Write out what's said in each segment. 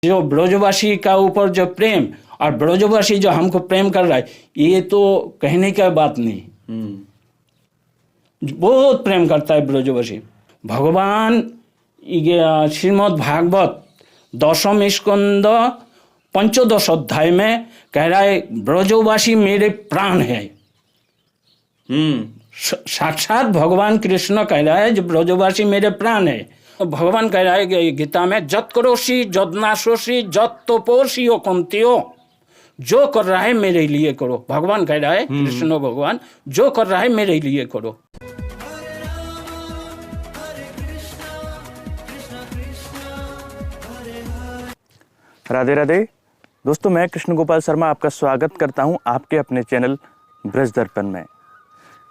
जो ब्रजवासी का ऊपर जो प्रेम और ब्रजवासी जो हमको प्रेम कर रहा है, ये तो कहने का बात नहीं। बहुत प्रेम करता है ब्रजवासी। भगवान श्रीमद् भागवत 10वें स्कंद 15 अध्याय में कह रहा है ब्रजवासी मेरे प्राण है। साक्षात भगवान कृष्ण कह रहा है जो ब्रजवासी मेरे प्राण है। भगवान कह रहा है गीता में जत करोसी जद नाशोसी जत तपोसी ओ कुंतियो, जो कर रहा है मेरे लिए करो। भगवान कह रहा है, कृष्ण भगवान जो कर रहा है मेरे लिए करो। राधे राधे दोस्तों, मैं कृष्ण गोपाल शर्मा आपका स्वागत करता हूं आपके अपने चैनल ब्रज दर्पण में।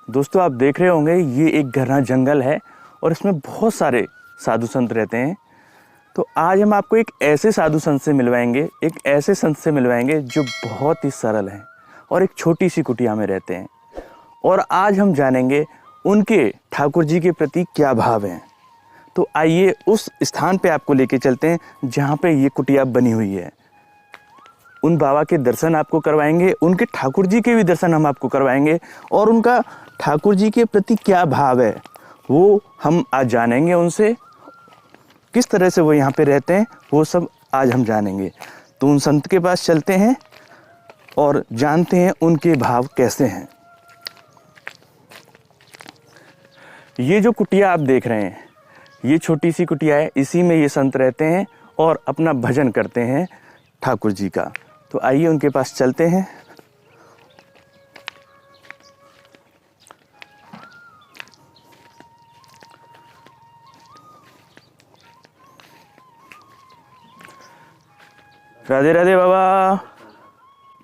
दोस्तों, आप देख रहे होंगे ये एक घना जंगल है और इसमें बहुत सारे साधु संत रहते हैं। तो आज हम आपको एक ऐसे साधु संत से मिलवाएंगे, एक ऐसे संत से मिलवाएंगे जो बहुत ही सरल हैं और एक छोटी सी कुटिया में रहते हैं। और आज हम जानेंगे उनके ठाकुर जी के प्रति क्या भाव हैं। तो आइए उस स्थान पे आपको लेके चलते हैं जहाँ पे ये कुटिया बनी हुई है। उन बाबा के दर्शन आपको करवाएंगे, उनके ठाकुर जी के भी दर्शन हम आपको करवाएंगे और उनका ठाकुर जी के प्रति क्या भाव है वो हम आज जानेंगे उनसे। किस तरह से वो यहाँ पे रहते हैं वो सब आज हम जानेंगे। तो उन संत के पास चलते हैं और जानते हैं उनके भाव कैसे हैं। ये जो कुटिया आप देख रहे हैं, ये छोटी सी कुटिया है, इसी में ये संत रहते हैं और अपना भजन करते हैं ठाकुर जी का। तो आइए उनके पास चलते हैं। राधे राधे बाबा।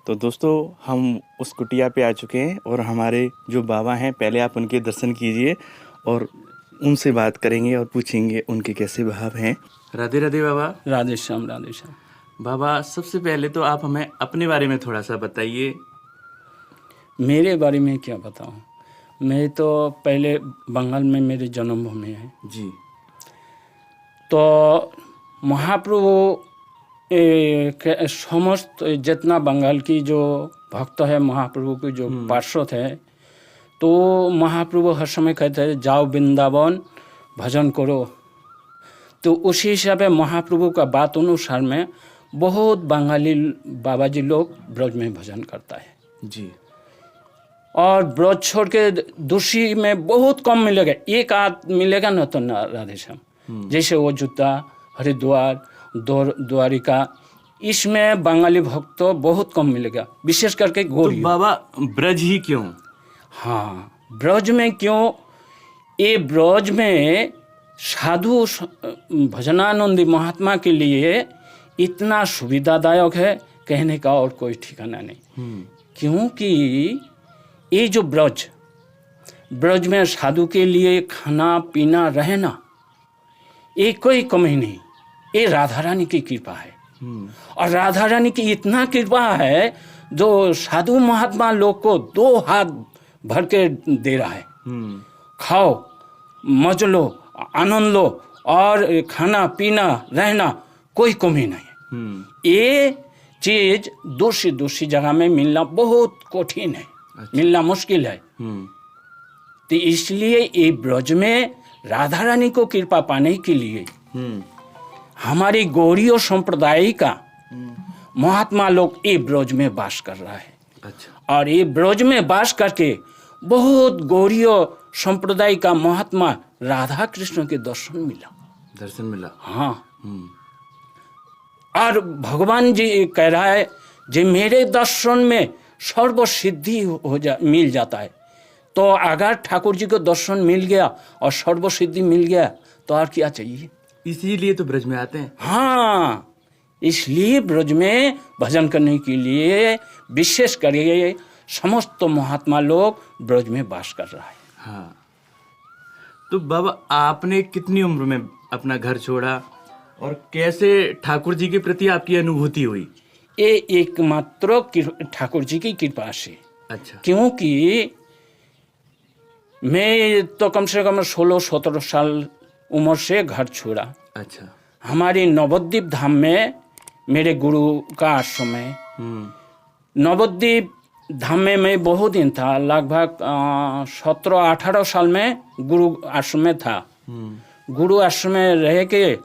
तो दोस्तों, हम उस कुटिया पे आ चुके हैं और हमारे जो बाबा हैं, पहले आप उनके दर्शन कीजिए और उनसे बात करेंगे और पूछेंगे उनके कैसे भाव हैं। राधे राधे बाबा। राधे श्याम राधे श्याम। बाबा, सबसे पहले तो आप हमें अपने बारे में थोड़ा सा बताइए। मेरे बारे में क्या बताऊं? मैं तो पहले बंगाल में मेरी जन्मभूमि है जी। तो महाप्रभु समस्त जितना बंगाल की जो भक्त है, महाप्रभु के जो पार्षद है, तो महाप्रभु हर समय कहते हैं जाओ वृंदावन भजन करो। तो उसी हिसाब से महाप्रभु का बात अनुसार में बहुत बंगाली बाबा जी लोग ब्रज में भजन करता है जी। और ब्रज छोड़ के दूसरी में बहुत कम मिलेगा, एक आध मिलेगा ना तो ना राधे श्याम। जैसे वो अयोध्या, हरिद्वार, द्वारिका, इसमें बंगाली भक्त तो बहुत कम मिलेगा, विशेष करके गौरी। तो बाबा ब्रज ही क्यों? हाँ, ब्रज में क्यों? ये ब्रज में साधु भजनानंदी महात्मा के लिए इतना सुविधादायक है, कहने का और कोई ठिकाना नहीं। क्योंकि ये जो ब्रज में साधु के लिए खाना पीना रहना, ये कोई कमी नहीं, ये राधा रानी की कृपा है। और राधा रानी की इतना कृपा है जो साधु महात्मा लोग को 2 हाथ भर के दे रहा है। खाओ, मज लो, आनंद लो और खाना पीना रहना कोई कमी नहीं। ये चीज दूसरी जगह में मिलना बहुत कठिन है। अच्छा। मिलना मुश्किल है। तो इसलिए ये ब्रज में राधा रानी को कृपा पाने के लिए हमारी गौड़ीय संप्रदाय का महात्मा लोग ये ब्रज में वास कर रहा है। अच्छा। और ये ब्रज में वास करके बहुत गौड़ीय संप्रदाय का महात्मा राधा कृष्ण के दर्शन मिला। हाँ। और भगवान जी कह रहा है जे मेरे दर्शन में सर्व सिद्धि मिल जाता है। तो अगर ठाकुर जी को दर्शन मिल गया और सर्व सिद्धि मिल गया तो और क्या चाहिए? इसीलिए तो ब्रज में आते हैं। हाँ, इसलिए ब्रज में भजन करने के लिए विशेष करके समस्त महात्मा लोग ब्रज में वास कर रहा है। हाँ। तो बाबा, आपने कितनी उम्र में अपना घर छोड़ा और कैसे ठाकुर जी के प्रति आपकी अनुभूति हुई? ये एकमात्र ठाकुर जी की कृपा से। अच्छा। क्योंकि मैं तो कम से कम 16-17 साल उम्र से घर छोड़ा। अच्छा। हमारी नवद्वीप धाम में मेरे गुरु का आश्रम है। हम्म। नवद्वीप धाम में मैं बहुत दिन था, लगभग 17-18 साल में गुरु आश्रम में था। गुरु आश्रम में रह के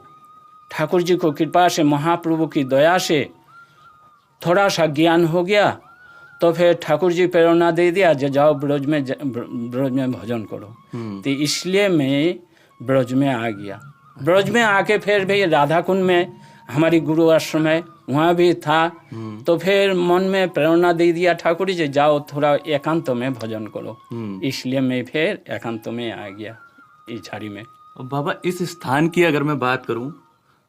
ठाकुर जी को कृपा से, महाप्रभु की दया से थोड़ा सा ज्ञान हो गया, तो फिर ठाकुर जी प्रेरणा दे दिया जो जाओ ब्रज में भजन करो। तो इसलिए मैं ब्रज में आ गया। ब्रज में आके फिर भी राधा कुंड में हमारी गुरु आश्रम है, वहाँ भी था। तो फिर मन में प्रेरणा दे दिया ठाकुर जी जाओ थोड़ा एकांत में भजन करो। इसलिए मैं फिर एकांत में आ गया इस झाड़ी में। अब बाबा इस स्थान की अगर मैं बात करूं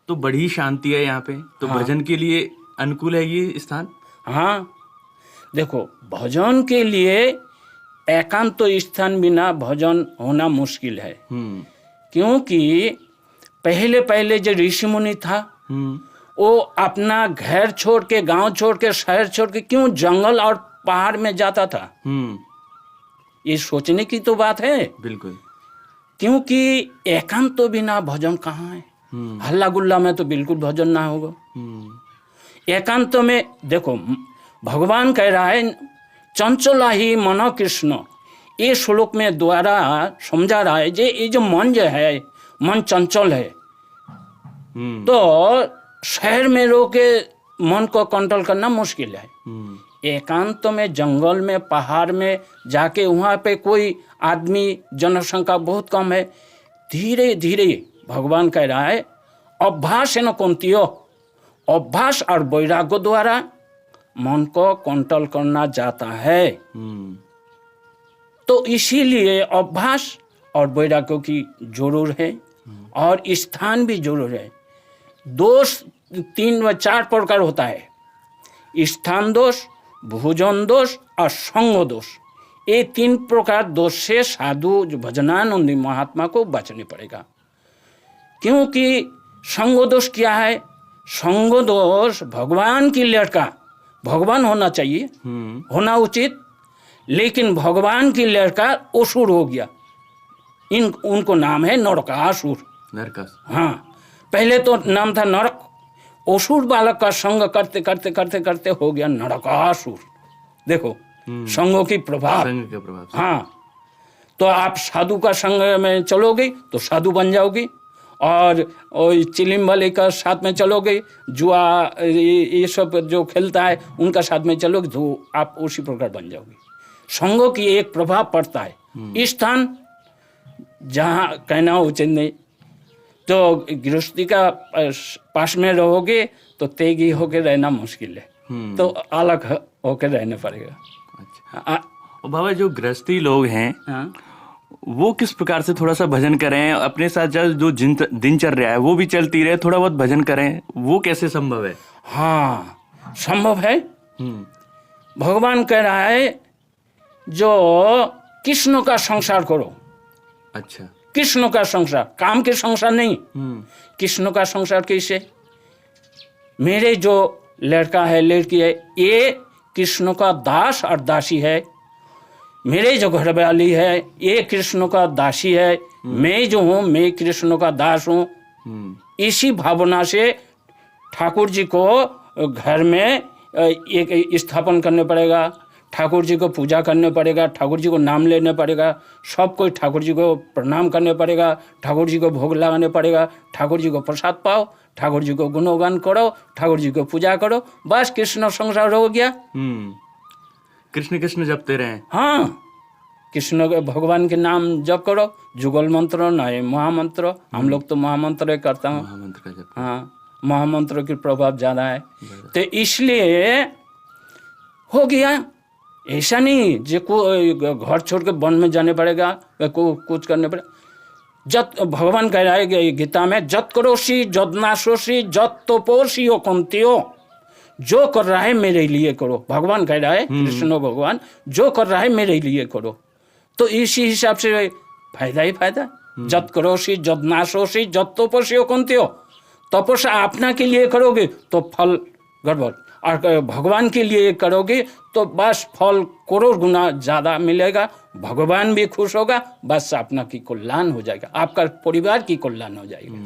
तो बड़ी शांति है यहाँ पे, तो भजन के लिए अनुकूल है ये स्थान। हाँ देखो, भजन के लिए एकांत स्थान बिना भजन होना मुश्किल है। क्योंकि पहले पहले जो ऋषि मुनि था वो अपना घर छोड़ के, गांव छोड़ के, शहर छोड़ के क्यों जंगल और पहाड़ में जाता था। ये सोचने की तो बात है। बिल्कुल। क्योंकि एकांत तो बिना भजन कहाँ है। हल्ला गुल्ला में तो बिल्कुल भजन ना होगा। एकांत में देखो, भगवान कह रहा है चंचला ही मन कृष्ण, ये श्लोक में द्वारा समझा रहा है जे ये जो मन जो है, मन चंचल है। तो शहर में रह के मन को कंट्रोल करना मुश्किल है। एकांत में, जंगल में, पहाड़ में जाके वहाँ पे कोई आदमी, जनसंख्या बहुत कम है। धीरे धीरे भगवान कह रहा है अभ्यास न कुंतियो, अभ्यास और वैराग्य द्वारा मन को कंट्रोल करना जाता है। तो इसीलिए अभ्यास और वैराग्य की जरूर है, और स्थान भी जरूर है। दोष 3 व 4 प्रकार होता है, स्थान दोष, भोजन दोष और संग दोष। ये 3 प्रकार दोष से साधु भजनानंदी महात्मा को बचने पड़ेगा। क्योंकि संग दोष क्या है? संग दोष भगवान की लड़का, भगवान होना चाहिए, होना उचित, लेकिन भगवान की लड़का असुर हो गया। उनको नाम है नरकासुर। हाँ, पहले तो नाम था नरक। असुर बालक का संग करते करते करते करते हो गया नरकासुर। देखो संगों की प्रभाव। हाँ, तो आप साधु का संग में चलोगे तो साधु बन जाओगे, और चिलिम वाले का साथ में चलोगे, जुआ ये सब जो खेलता है उनका साथ में चलोगे तो आप उसी प्रकार बन जाओगे। संगों की एक प्रभाव पड़ता है। स्थान जहाँ कहना उचित नहीं, तो गृहस्थी का पास में रहोगे तो तेगी होके रहना मुश्किल है, तो अलग होके रहना पड़ेगा। अच्छा। और बाबा जो गृहस्थी लोग हैं, हाँ, वो किस प्रकार से थोड़ा सा भजन करें, अपने साथ जो दिनचर्या है वो भी चलती रहे, थोड़ा बहुत भजन करें, वो कैसे संभव है? हाँ संभव है। भगवान कह रहा है जो कृष्ण का संसार करो। अच्छा। कृष्ण का संसार, काम के संसार नहीं। कृष्ण का संसार कैसे? मेरे जो लड़का है, लड़की है, ये कृष्ण का दास और दासी है। मेरे जो घरवाली है ये कृष्ण का दासी है। मैं जो हूँ, मैं कृष्ण का दास हूँ। इसी भावना से ठाकुर जी को घर में एक स्थापन करने पड़ेगा, ठाकुर जी को पूजा करने पड़ेगा, ठाकुर जी को नाम लेने पड़ेगा, सब कोई ठाकुर जी को प्रणाम करने पड़ेगा, ठाकुर जी को भोग लगाने पड़ेगा, ठाकुर जी को प्रसाद पाओ, ठाकुर जी को गुणगान करो, ठाकुर जी को पूजा करो, बस कृष्ण संसार हो गया। कृष्ण कृष्ण जपते रहे। हाँ, कृष्ण भगवान के नाम जप करो, जुगल मंत्र नहीं महामंत्र। हम लोग तो महामंत्र करता हूँ। महामंत्र का जप। हाँ, महामंत्र की प्रभाव ज्यादा है, तो इसलिए हो गया। ऐसा नहीं जो घर छोड़ के वन में जाने पड़ेगा, कुछ करने पड़ेगा। जत भगवान कह रहा है गीता में, जत करोसी जत नाशोसी जत तपोसी ओ कुंतियो, जो कर रहा है मेरे लिए करो। भगवान कह रहा है, कृष्ण भगवान, जो कर रहा है मेरे लिए करो। तो इसी हिसाब से फायदा ही फायदा। जत करोसी जत नाशोसी जत तपोसी ओ कुंतियो, तपस्या अपना के लिए करोगे तो फल गड़बड़, और भगवान के लिए करोगे तो बस फल करोड़ गुना ज़्यादा मिलेगा। भगवान भी खुश होगा, बस अपना की कल्याण हो जाएगा, आपका परिवार की कल्याण हो जाएगा।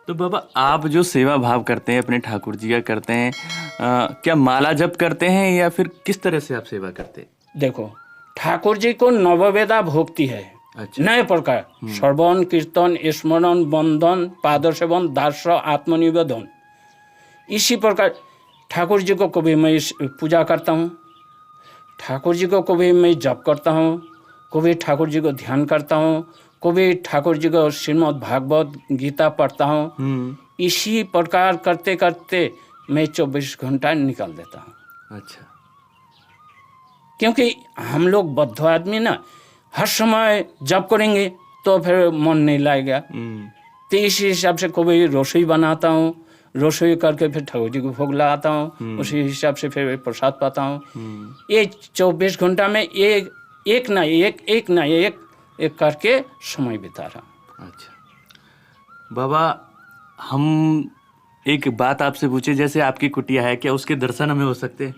तो बाबा आप जो सेवा भाव करते हैं अपने ठाकुर जी का करते हैं, क्या माला जप करते हैं या फिर किस तरह से आप सेवा करते हैं? देखो, ठाकुर जी को नववेदा भक्ति है। अच्छा। नए प्रकार श्रवण कीर्तन स्मरण बंधन पाद सेवन दास्य आत्मनिवेदन, इसी प्रकार ठाकुर जी को कभी मैं पूजा करता हूँ, ठाकुर जी को कभी मैं जप करता हूँ, कभी ठाकुर जी को ध्यान करता हूँ, कभी ठाकुर जी को श्रीमद् भागवत गीता पढ़ता हूँ। इसी प्रकार करते करते मैं 24 घंटा निकाल देता हूँ। अच्छा। क्योंकि हम लोग बद्ध आदमी ना, हर समय जप करेंगे तो फिर मन नहीं लगेगा। तो इस हिसाब से कभी रसोई बनाता हूँ, रसोई करके फिर ठाकुर जी को भोग लगाता हूँ, उसी हिसाब से फिर प्रसाद पाता हूँ। ये 24 घंटा में एक ना एक करके समय बिता रहा हूँ। अच्छा बाबा, हम एक बात आपसे पूछे, जैसे आपकी कुटिया है, क्या उसके दर्शन हमें हो सकते हैं?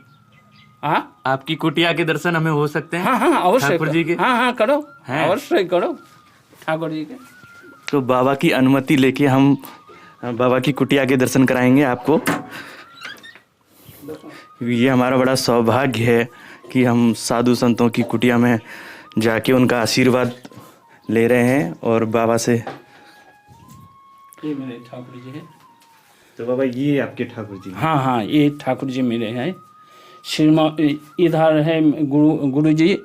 हाँ, आपकी कुटिया के दर्शन हमें हो सकते हैं? हाँ अवश्य ठाकुर जी के? हाँ करो, हैं? अवश्य करो ठाकुर जी के। तो बाबा की अनुमति लेके हम बाबा की कुटिया के दर्शन कराएंगे आपको। ये हमारा बड़ा सौभाग्य है कि हम साधु संतों की कुटिया में जाके उनका आशीर्वाद ले रहे हैं और बाबा से। ये मेरे ठाकुर जी हैं। तो बाबा ये आपके ठाकुर जी? हाँ ये ठाकुर जी मेरे हैं। इधर है गुरु जी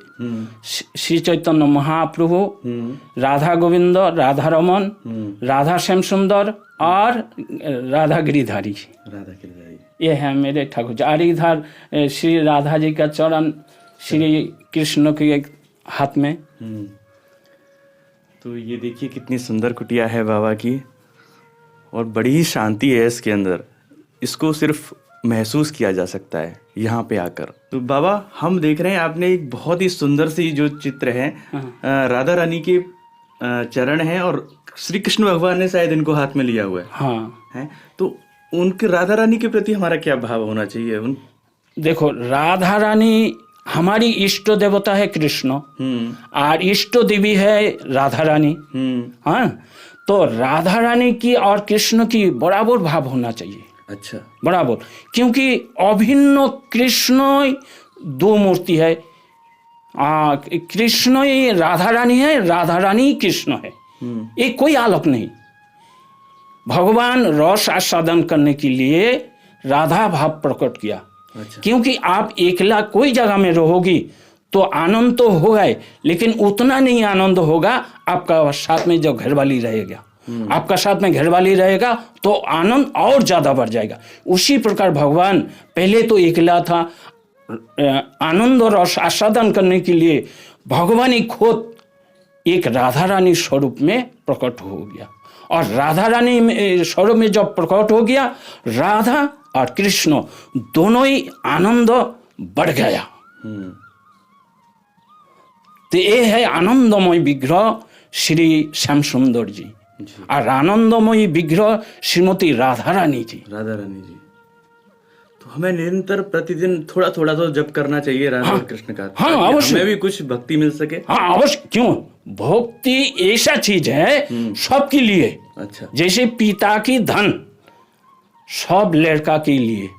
श्री चैतन्य महाप्रभु, राधा गोविंद, राधा रमन, राधा श्याम सुंदर और राधा गिरिधारी। ये है मेरे ठाकुर जी। और इधर श्री राधा जी का चरण श्री कृष्ण के हाथ में। तो ये देखिए कितनी सुंदर कुटिया है बाबा की, और बड़ी ही शांति है इसके अंदर। इसको सिर्फ महसूस किया जा सकता है यहाँ पे आकर। तो बाबा हम देख रहे हैं आपने एक बहुत ही सुंदर सी जो चित्र है, राधा रानी के चरण हैं और श्री कृष्ण भगवान ने शायद इनको हाथ में लिया हुआ है। हाँ है, तो उनके राधा रानी के प्रति हमारा क्या भाव होना चाहिए? देखो, राधा रानी हमारी इष्ट देवता है कृष्ण, और इष्ट देवी है राधा रानी। हाँ, तो राधा रानी की और कृष्ण की बराबर भाव होना चाहिए। अच्छा, बराबर, क्योंकि अभिन्न कृष्ण दो मूर्ति है। कृष्ण ही राधा रानी है, राधा रानी कृष्ण है, ये कोई अलग नहीं। भगवान रस आस्वादन करने के लिए राधा भाव प्रकट किया। अच्छा। क्योंकि आप एकला कोई जगह में रहोगी तो आनंद तो होगा, लेकिन उतना नहीं आनंद होगा आपका साथ में जो घरवाली रहेगा। आपका साथ में घरवाली रहेगा तो आनंद और ज्यादा बढ़ जाएगा। उसी प्रकार भगवान पहले तो एकला था, आनंद और रस आस्वादन करने के लिए भगवान ही खुद एक राधा रानी स्वरूप में प्रकट हो गया। और राधा रानी स्वरूप में जब प्रकट हो गया, राधा और कृष्ण दोनों ही आनंद बढ़ गया। तो ये है आनंदमय विग्रह श्री श्याम सुंदर जी, और आनंदमय विग्रह श्रीमती राधा रानी जी। तो हमें निरंतर प्रतिदिन थोड़ा थोड़ा तो जप करना चाहिए राधा और कृष्ण का। हाँ अवश्य, हमें भी कुछ भक्ति मिल सके। हाँ अवश्य, क्यों, भक्ति ऐसा चीज है सबके लिए। अच्छा। जैसे पिता की धन सब लड़का के लिए,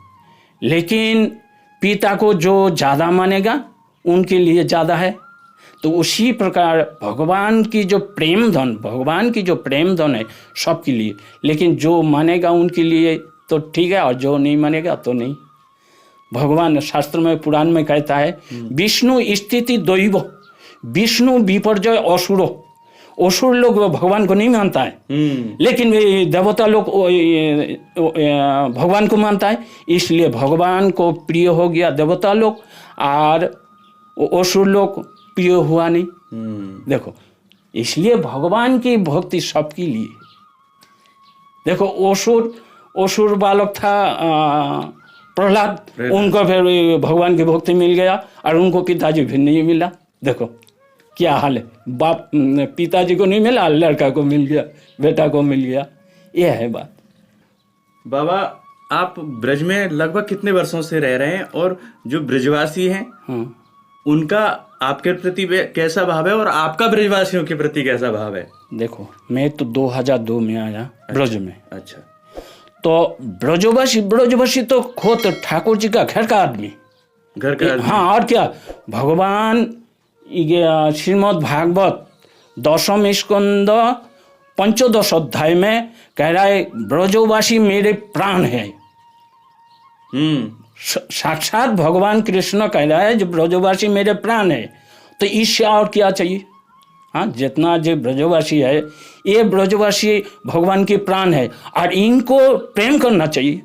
लेकिन पिता को जो ज्यादा मानेगा उनके लिए ज्यादा है। तो उसी प्रकार भगवान की जो प्रेम धन है सबके लिए, लेकिन जो मानेगा उनके लिए तो ठीक है, और जो नहीं मानेगा तो नहीं। भगवान शास्त्र में पुराण में कहता है, विष्णु स्थिति दैव विष्णु विपर्जय असुरो। असुर लोग भगवान को नहीं मानता है, लेकिन देवता लोग भगवान को मानता है। इसलिए भगवान को प्रिय हो गया देवता लोग, और असुर लोग प्रिय हुआ नहीं। देखो, इसलिए भगवान की भक्ति सबके लिए। देखो, असुर बालक था प्रहलाद, उनको फिर भगवान की भक्ति मिल गया, और उनको पिताजी फिर नहीं मिला। देखो क्या हाल है, बाप पिताजी को नहीं मिला, लड़का को मिल गया, बेटा को मिल गया। यह है बात। बाबा आप ब्रज में लगभग कितने वर्षों से रह रहे हैं, और जो ब्रजवासी हैं उनका आपके प्रति कैसा भाव है, और आपका ब्रजवासियों के प्रति कैसा भाव है? देखो मैं तो 2002 में आया ब्रज में। अच्छा। तो ब्रजवासी तो खुद ठाकुर जी का घर का आदमी। घर का आदमी। हाँ, और क्या, भगवान ये श्रीमद् भागवत 10वें स्कंद 15 अध्याय में कह रहा है ब्रजवासी मेरे प्राण है। साक्षात भगवान कृष्ण कह रहा है जो ब्रजवासी मेरे प्राण है, तो इससे और क्या चाहिए। हाँ, जितना जो ब्रजवासी है ये ब्रजवासी भगवान के प्राण है और इनको प्रेम करना चाहिए।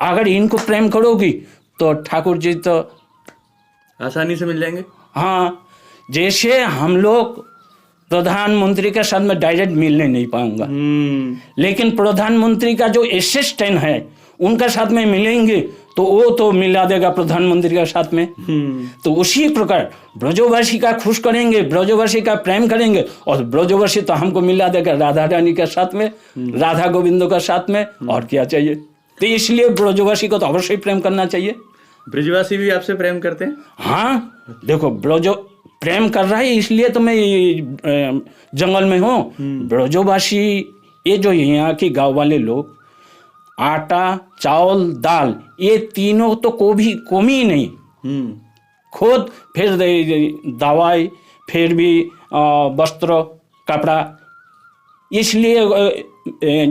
अगर इनको प्रेम करोगी तो ठाकुर जी तो आसानी से मिल जाएंगे। हाँ, जैसे हम लोग प्रधानमंत्री के साथ में डायरेक्ट मिलने नहीं पाऊंगा, लेकिन प्रधानमंत्री का जो असिस्टेंट है उनका साथ में मिलेंगे तो वो तो मिला देगा प्रधानमंत्री के साथ में। तो उसी प्रकार ब्रजवासी का खुश करेंगे, ब्रजवासी का प्रेम करेंगे और ब्रजवासी तो हमको मिला देगा राधा रानी के साथ में, राधा गोविंदों के साथ में, और क्या चाहिए। तो इसलिए ब्रजवासी को तो अवश्य प्रेम करना चाहिए। ब्रजवासी भी आपसे प्रेम करते हैं? हाँ, देखो ब्रज प्रेम कर रहा है इसलिए तो मैं जंगल में हूँ। ब्रजवासी ये जो यहाँ के गांव वाले लोग आटा चावल दाल ये तीनों तो कमी नहीं, खुद फिर दवाई फिर भी वस्त्र कपड़ा। इसलिए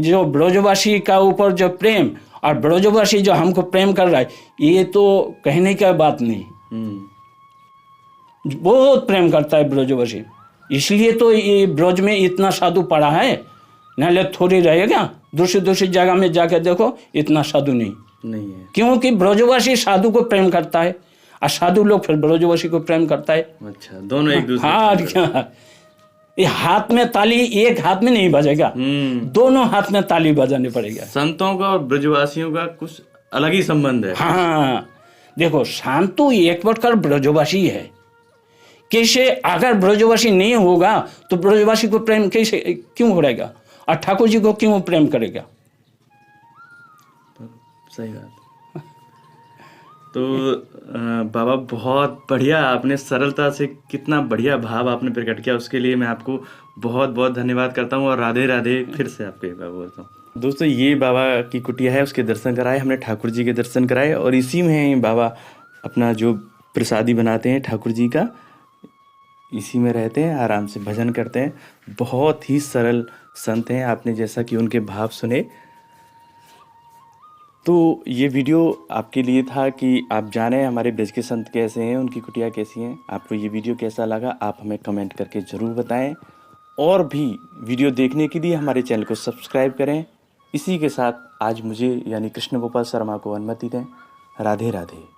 जो ब्रजवासी का ऊपर जो प्रेम और ब्रजवासी जो हमको प्रेम कर रहा है ये तो कहने का बात नहीं। बहुत प्रेम करता है ब्रजवासी, इसलिए तो ये ब्रज में इतना साधु पड़ा है, नाले थोड़ी रहेगा। दूसरी जगह में जाकर देखो इतना साधु नहीं है, क्योंकि ब्रजवासी साधु को प्रेम करता है और साधु लोग फिर ब्रजवासी को प्रेम करता है। अच्छा, दोनों एक दूसरे। हाँ, ये हाथ में ताली एक हाथ में नहीं बजेगा, दोनों हाथ में ताली बजाने पड़ेगा। संतों का और ब्रजवासियों का कुछ अलग ही संबंध है। हाँ, देखो शांतु एक प्रकार ब्रजवासी है। कैसे, अगर ब्रजवासी नहीं होगा तो ब्रजवासी को प्रेम कैसे क्यों करेगा और ठाकुर जी को क्यों प्रेम करेगा। सही बात। तो बाबा बहुत बढ़िया, आपने सरलता से कितना बढ़िया भाव आपने प्रकट किया, उसके लिए मैं आपको बहुत बहुत धन्यवाद करता हूँ। और राधे राधे फिर से आपको एक बार बोलता हूँ। दोस्तों, ये बाबा की कुटिया है, उसके दर्शन कराए हमने, ठाकुर जी के दर्शन कराए। और इसी में बाबा अपना जो प्रसादी बनाते हैं ठाकुर जी का, इसी में रहते हैं, आराम से भजन करते हैं। बहुत ही सरल संत हैं, आपने जैसा कि उनके भाव सुने। तो ये वीडियो आपके लिए था कि आप जानें हमारे ब्रज के संत कैसे हैं, उनकी कुटिया कैसी हैं। आपको ये वीडियो कैसा लगा आप हमें कमेंट करके ज़रूर बताएं। और भी वीडियो देखने के लिए हमारे चैनल को सब्सक्राइब करें। इसी के साथ आज मुझे यानी कृष्ण गोपाल शर्मा को अनुमति दें। राधे राधे।